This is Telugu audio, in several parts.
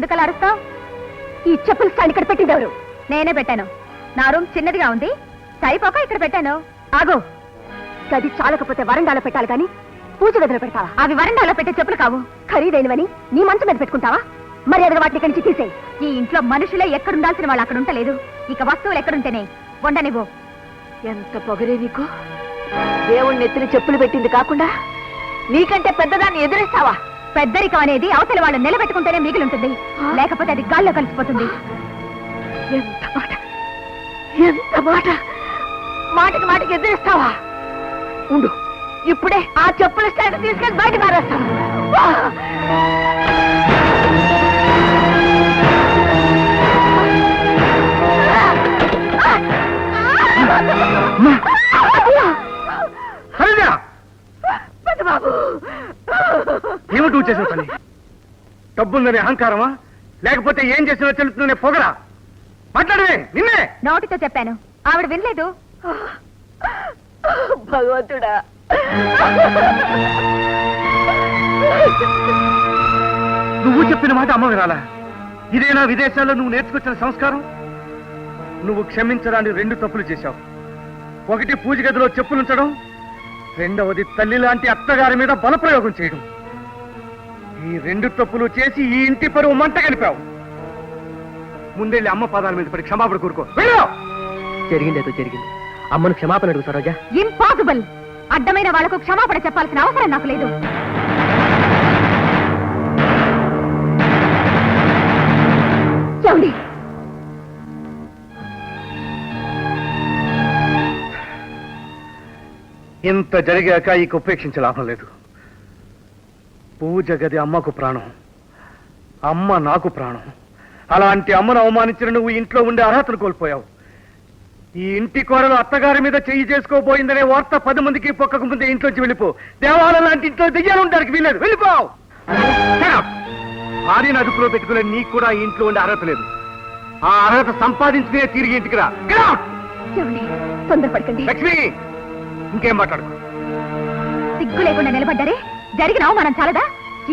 ఎందుకు అలా అరుస్తావు? ఈ చెప్పులు స్టాండ్ ఇక్కడ పెట్టింది ఎవరు? నేనే పెట్టాను. నా రూమ్ చిన్నదిగా ఉంది, సరిపోక ఇక్కడ పెట్టాను. ఆగు, గది చాలకపోతే వరండాలో పెట్టాలి కానీ పూజ గదిలో పెడతావా? అవి వరండాలో పెట్టే చెప్పులు కావు, ఖరీదైనవని నీ మంచం మీద పెట్టుకుంటావా? మర్యాదగా వాటిని ఇక్కడి నుంచి తీసేయి. ఈ ఇంట్లో మనుషులే ఎక్కడుండాల్సిన వాళ్ళు అక్కడ ఉంటలేదు, ఇక వస్తువులు ఎక్కడుంటేనే వండనివ్వు. ఎంత పొగరే నీకు! దేవుణ్ణి ఎత్తిన చెప్పులు పెట్టింది కాకుండా నీకంటే పెద్దదాన్ని ఎదురిస్తావా? పెద్దరికం అనేది అవతల వాళ్ళు నిలబెట్టుకుంటేనే మిగిలింటుంది, లేకపోతే అది గాల్లో కలిసిపోతుంది. ఎంత మాట, ఎంత మాట! మాటకి మాటకి ఎదురిస్తావా? ఉండు, ఇప్పుడే ఆ చెప్పుల స్టాండ్ తీసుకెళ్ళి బయట మారేస్తాను. ఏమిటి చేసిన పని? డబ్బుందని అహంకారమా, లేకపోతే ఏం చేసినా తెలుస్తుందనే పొగరా? మాట్లాడవే, నిన్నే నోటితో చెప్పాను, ఆవిడ వినలేదు. భగవంతుడా, నువ్వు చెప్పిన మాట అమ్మ వినాలా? ఇదేనా విదేశాల్లో నువ్వు నేర్చుకొచ్చిన సంస్కారం? నువ్వు క్షమించడానికి 2 తప్పులు చేశావు. ఒకటి పూజ గదిలో చెప్పులుంచడం, రెండవది తల్లి లాంటి అత్తగారి మీద బలప్రయోగం చేయడం. ఈ 2 తప్పులు చేసి ఈ ఇంటి పరువు మంట కలిపావు. ముందెళ్ళి అమ్మ పాదాల మీద పడి క్షమాపణ కోరుకో. జరిగిందేదో జరిగింది, అమ్మను క్షమాపణ అడుగు సరోజా. ఇంపాసిబుల్. అడ్డమైన వాళ్లకు క్షమాపణ చెప్పాల్సిన అవసరం నాకు లేదు. ఇంత జరిగాక ఇక ఉపేక్షించే లాభం లేదు. పూజ గది అమ్మకు ప్రాణం, అమ్మ నాకు ప్రాణం. అలాంటి అమ్మను అవమానించిన నువ్వు ఇంట్లో ఉండే అర్హతను కోల్పోయావు. ఈ ఇంటి కోడలు అత్తగారి మీద చెయ్యి చేసుకోబోయిందనే వార్త 10 మందికి పొక్కకు ముందే ఇంట్లోంచి వెళ్ళిపో. దేవాలయం లాంటి ఇంట్లో దెయ్యాలు ఉండడానికి వీల్లేదు, వెళ్ళిపోవు. భార్యను అదుపులో పెట్టుకునే నీకు కూడా ఈ ఇంట్లో ఉండే అర్హత లేదు. ఆ అర్హత సంపాదించుకునే తిరిగి ఇంటికి రా. తొందరపడకండి. లక్ష్మి, ఇంకేం మాట్లాడుకో. సిగ్గు లేకుండా నిలబడ్డారే, జరిగిన అవమానం చాలదా?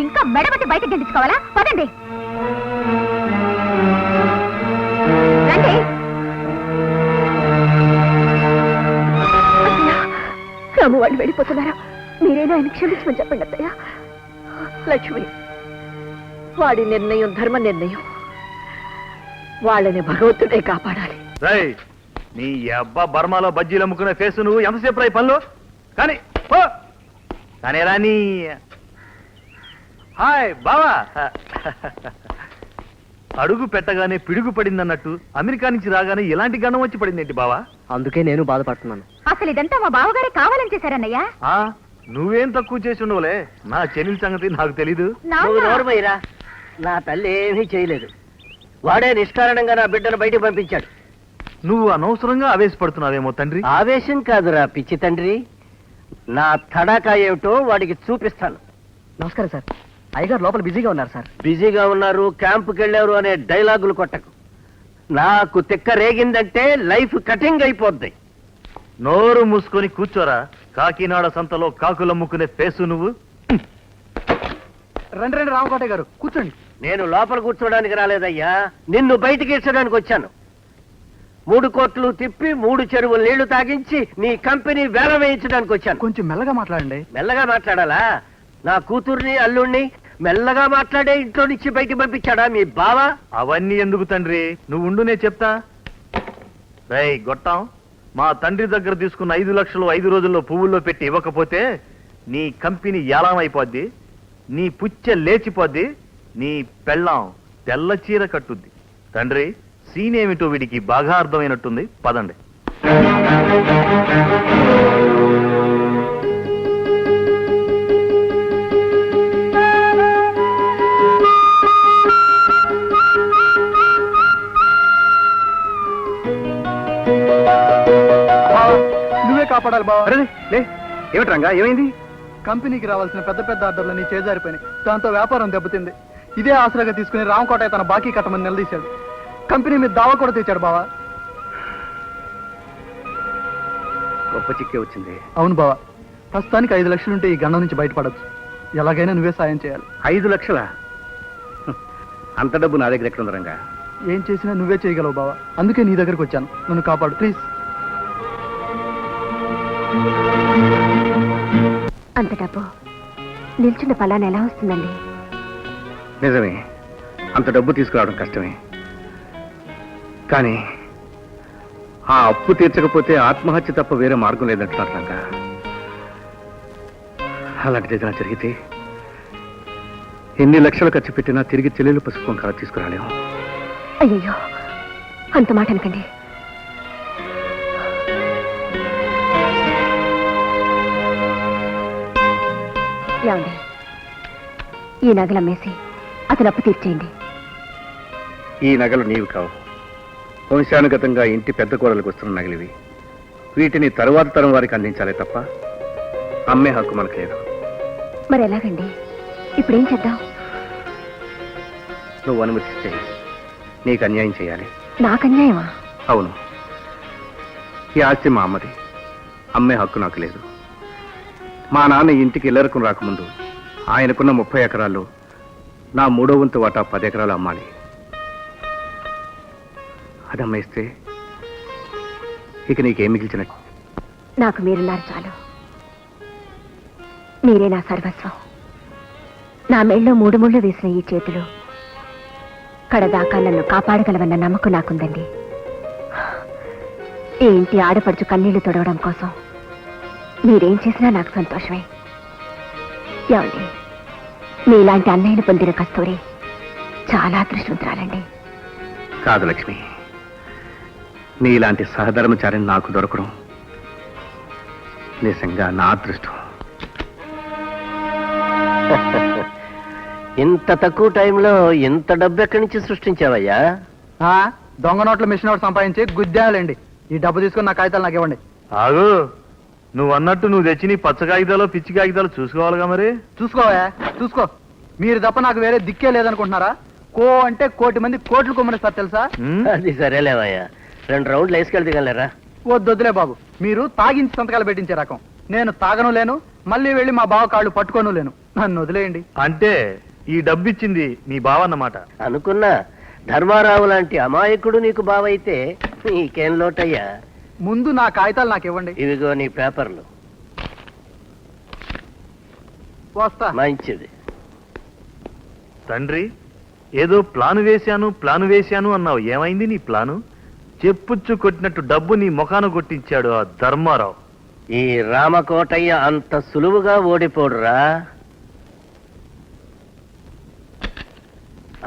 ఇంకా మెడబట్టి బయటకు గెలిచుకోవాలా? పదండి, రండి. రాము వాళ్ళు వెళ్ళిపోతున్నారా? మీరేనా ఆయన క్షమించమని చెప్పండి అత్తయ్య. లక్ష్మి, వాడి నిర్ణయం ధర్మ నిర్ణయం. వాళ్ళని భగవంతుడే కాపాడాలి. నీ అబ్బా బర్మాలో బజ్జీలు అమ్ముకునే ఫేసు నువ్వు ఎంతసేపు రాయి పనులు కానీ కానీ రాని. హాయ్ బావా. అడుగు పెట్టగానే పిడుగు పడిందన్నట్టు అమెరికా నుంచి రాగానే ఇలాంటి గణం వచ్చి పడిందేంటి బావా? అందుకే నేను బాధపడుతున్నాను. అసలు ఇదంతా మా బావగారే కావాలని చేశారన్నయ్యా. నువ్వేం తక్కువ చేసి ఉండవులే, నా చెల్లెల సంగతి నాకు తెలీదు. నా తల్లి ఏమీ చేయలేదు, వాడే నిష్కారణంగా నా బిడ్డను బయటకు పంపించాడు. నువ్వు అనవసరంగా ఆవేశపడుతున్నావేమో తండ్రి. ఆవేశం కాదురా పిచ్చి తండ్రి, నా తడాకా ఏమిటో వాడికి చూపిస్తాను. నమస్కారం సార్, అయ్యగారు లోపల బిజీగా ఉన్నారు సార్. బిజీగా ఉన్నారు, క్యాంపుకి వెళ్ళారు అనే డైలాగులు కొట్టకు. నాకు తిక్క రేగిందంటే లైఫ్ కటింగ్ అయిపోద్ది. నోరు మూసుకొని కూర్చోరా. కాకినాడ సంతలో కాకులమ్ముకునే ఫేసు నువ్వు. రండి రామకోటయ్య గారు, కూర్చోండి. నేను లోపల కూర్చోడానికి రాలేదయ్యా, నిన్ను బయటికి ఇచ్చడానికి వచ్చాను. 3 కోట్లు తిప్పి 3 చెరువులు నీళ్లు తాగించి నీ కంపెనీ వేల వేయించడానికి వచ్చాను. కొంచెం మెల్లగా మాట్లాడండి. మెల్లగా మాట్లాడాలా? నా కూతుర్ని అల్లుణ్ణి మెల్లగా మాట్లాడే ఇంట్లో నుంచి బయటికి పంపించాడా మీ బావ? అవన్నీ ఎందుకు తండ్రి, నువ్వు ఉండు, నేను చెప్తా. రేయ్ గొట్టం, మా తండ్రి దగ్గర తీసుకున్న 5 లక్షలు 5 రోజుల్లో పువ్వుల్లో పెట్టి ఇవ్వకపోతే నీ కంపెనీ ఏలామైపోద్ది, నీ పుచ్చ లేచిపోద్ది, నీ పెళ్ళాం తెల్ల చీర కట్టుద్ది. తండ్రి, సీన్ ఏమిటో వీడికి బాగా అర్థమైనట్టుంది, పదండి. నువ్వే కాపాడాలి బావ. ఏమిటి రంగా, ఏమైంది? కంపెనీకి రావాల్సిన పెద్ద పెద్ద ఆర్డర్లన్నీ చేజారిపోయినాయి. దాంతో వ్యాపారం దెబ్బతింది. ఇదే ఆసరాగా తీసుకుని రామకోటయ్య తన బాకీ కట్టమని నిలదీశాడు. కంపెనీ మీద దావా కూడా తెచ్చాడు బావా. గొప్ప చిక్కే వచ్చింది. అవును బావా, ప్రస్తుతానికి 5 లక్షలుంటే ఈ గండం నుంచి బయటపడచ్చు. ఎలాగైనా నువ్వే సాయం చేయాలి. 5 లక్షలా? అంత డబ్బు నా దగ్గర ఎక్కడ ఉంది రంగా? ఏం చేసినా నువ్వే చేయగలవు బావా, అందుకే నీ దగ్గరకు వచ్చాను. నన్ను కాపాడు ప్లీజ్. అంత డబ్బు నిల్చున్న పలానా ఎలా వస్తుందండి? నిజమే, అంత డబ్బు తీసుకురావడం కష్టమే. కానీ ఆ అప్పు తీర్చకపోతే ఆత్మహత్య తప్ప వేరే మార్గం లేదంటున్నారు రంగా. అలాంటిది ఏదైనా జరిగితే ఎన్ని లక్షలు ఖర్చు పెట్టినా తిరిగి చెల్లెలు పసుపు కాదు తీసుకురాలేము. అయ్యయ్యో, అంత మాట అనకండి. ఏమండి, ఈ నగలు అమ్మేసి అతను అప్పు తీర్చేయండి. ఈ నగలు నీవు కావు, వంశానుగతంగా ఇంటి పెద్ద కూరలకు వస్తున్న నగలివి. వీటిని తరువాత తరం వారికి అందించాలే తప్ప అమ్మే హక్కు మనకు లేదు. మరి ఎలాగండి? ఇప్పుడేం చేద్దాం? నువ్వు అనుమతిస్తే నీకు అన్యాయం చేయాలి. నాకు అన్యాయమా? అవును, ఈ ఆస్తి మా అమ్మది, అమ్మే హక్కు నాకు లేదు. మా నాన్న ఇంటికి ఇల్లరకం రాకముందు ఆయనకున్న 30 ఎకరాల్లో నా 3వ వంతు వాటా 10 ఎకరాలు అమ్మాలి. అది అమ్మేస్తే ఇక నీకేం మిగిల్చినట్టు? నాకు మీరున్నారు చాలు. మీరే నా సర్వస్వం. నా మెళ్ళో 3 ముళ్ళు వేసిన ఈ చేతులు కడదాకా నన్ను కాపాడగలవన్న నమ్మకం నాకుందండి. ఈ ఇంటి ఆడపడుచు కన్నీళ్లు తొడవడం కోసం మీరేం చేసినా నాకు సంతోషమే. ఏమండి, మీలాంటి అన్నయ్యను పొందిన కస్తూరి చాలా అదృష్టవంతురాలండి. కాదు లక్ష్మి, నీలాంటి సహధర్మచారిని నాకు దొరకడం నిజంగా నా అదృష్టం. ఇంత తక్కువ టైంలో ఇంత డబ్బు ఎక్కడి నుంచి సృష్టించావయ్యా? దొంగ నోట్ల మిషన్ ఒకటి సంపాదించి గుద్దేయాలండి. ఈ డబ్బు తీసుకుని నా కాగితాలు నాకు ఇవ్వండి. ఆగు, నువ్వు అన్నట్టు నువ్వు తెచ్చి నీ పచ్చ కాగితాలు పిచ్చి కాగితాలు చూసుకోవాలిగా మరి. చూసుకోవా, చూసుకో. మీరు తప్ప నాకు వేరే దిక్కే లేదనుకుంటున్నారా? కో అంటే 1 కోటి మంది కోట్లు కొమ్మనిస్తారు తెలుసా? అది సరేలేవయ్యా, 2 రౌండ్లు వేసుకెళ్తే గలరా? వద్దులే బాబు, మీరు తాగించి సంతకాలు పెట్టించే రకం. నేను తాగను లేను, మళ్ళీ వెళ్ళి మా బావ కాళ్ళు పట్టుకోను లేను. నన్ను వదిలేయండి. అంటే ఈ డబ్బు ఇచ్చింది నీ బావ అన్నమాట. అనుకున్నా, ధర్మారావు లాంటి అమాయకుడు నీకు బావైతే నీకేం లోటయ్యా? ముందు నా కాగితాలు నాకు ఇవ్వండి. ఇవిగో నీ పేపర్లు. వస్తా. మంచిది. తండ్రి, ఏదో ప్లాను వేశాను అన్నావు. ఏమైంది నీ ప్లాను? చెప్పుచ్చు కొట్టినట్టు డబ్బు నీ ముఖాన కొట్టించాడు ఆ ధర్మారావు. ఈ రామకోటయ్య అంత సులువుగా ఓడిపోడురా.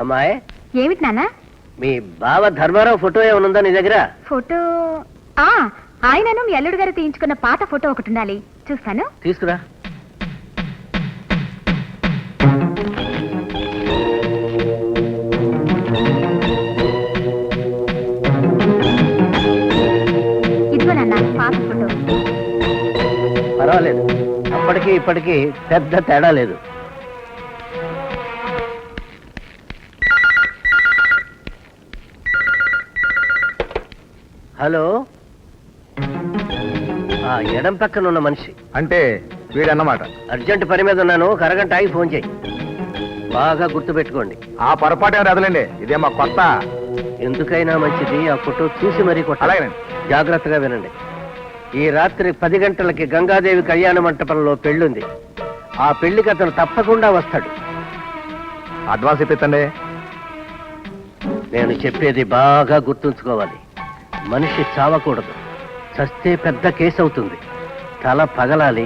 అమ్మాయి, ఏమిటి నాన్న? మీ బావ ధర్మారావు ఫోటో ఏమనుందా నీ దగ్గర? ఫోటో ఆయనను మీ అల్లుడు గారు తీయించుకున్న పాత ఫోటో ఒకటి ఉండాలి, చూస్తాను. తీసుకురా. ఇదిగో నాన్న పాత ఫోటో. పర్వాలేదు, అప్పటికి ఇప్పటికి పెద్ద తేడా లేదు. హలో, ఆ ఎడం పక్కన ఉన్న మనిషి అంటే వీడన్నమాట. అర్జెంట్ పని మీద ఉన్నాను, ఒక అరగంట ఆగి ఫోన్ చేయి. బాగా గుర్తుపెట్టుకోండి. ఆ పొరపాటు ఏమి రాదులేండి, ఇదే మా కొత్త. ఎందుకైనా మంచిది ఆ ఫోటో చూసి మరీ కొట్టాలి. అలాగేనండి. జాగ్రత్తగా వినండి. ఈ రాత్రి 10 గంటలకి గంగాదేవి కళ్యాణ మంటపంలో పెళ్ళుంది. ఆ పెళ్లికి అతను తప్పకుండా వస్తాడు. అడ్వాన్స్ ఇప్పించండి. నేను చెప్పేది బాగా గుర్తుంచుకోవాలి. మనిషి చావకూడదు, చస్తే పెద్ద కేసు అవుతుంది. తల పగలాలి,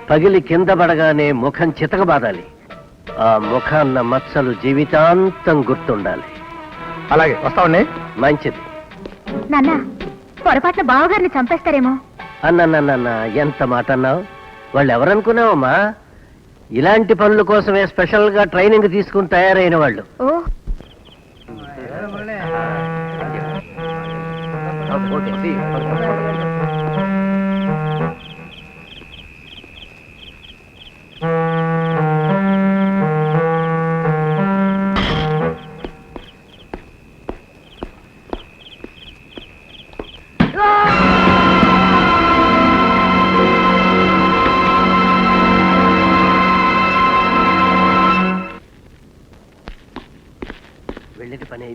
పగిలి కింద పడగానే ముఖం చితకబాదాలి. ఆ ముఖాన్న మచ్చలు జీవితాంతం గుర్తుండాలి. అలాగే వస్తామండి. మంచిది. నాన్న, పొరపాటున బావగారిని చంపేస్తారేమో. అన్న ఎంత మాట అన్నావు? వాళ్ళు ఎవరనుకున్నావమ్మా? ఇలాంటి పనుల కోసమే స్పెషల్ గా ట్రైనింగ్ తీసుకుని తయారైన వాళ్ళు. ఓ,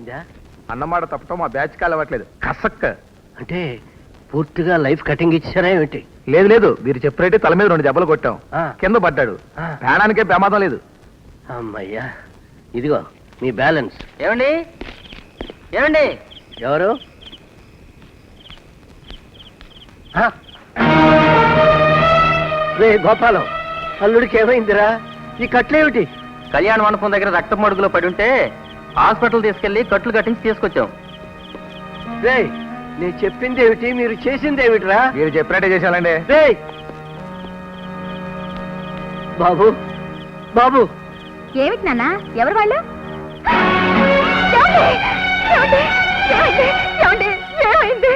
అయిందా? అన్నమాట తప్పటం మా బ్యాచ్ కి అలవాట్లేదు కసక్క. అంటే పూర్తిగా లైఫ్ కటింగ్ ఇచ్చారా ఏమిటి? లేదు లేదు, మీరు చెప్పినట్టే తల మీద 2 దెబ్బలు కొట్టాం, ఆ. కింద పడ్డాడు. ఆ. ప్రాణానికే ప్రమాదం లేదు. అమ్మయ్యా, ఇదిగో మీ బ్యాలెన్స్. ఏమండి ఏమండి ఎవరు? ఆ? రే గోపాలం, అల్లుడికి ఏమైందిరా? ఈ కట్లేమిటి? కళ్యాణ మండపం దగ్గర రక్త మడుగులో పడి ఉంటే హాస్పిటల్ తీసుకెళ్లి కట్లు కట్టించి తీసుకొచ్చాం. రే, నేను చెప్పింది ఏమిటి, మీరు చేసింది ఏమిటిరా? మీరు చెప్పినట్టే చేశానండి. రే బాబు, బాబు. ఏమిటి నాన్న, ఎవరు వాళ్ళు? ఏమండి? ఏమండి? ఏమండి? ఏమండి? ఏమైంది?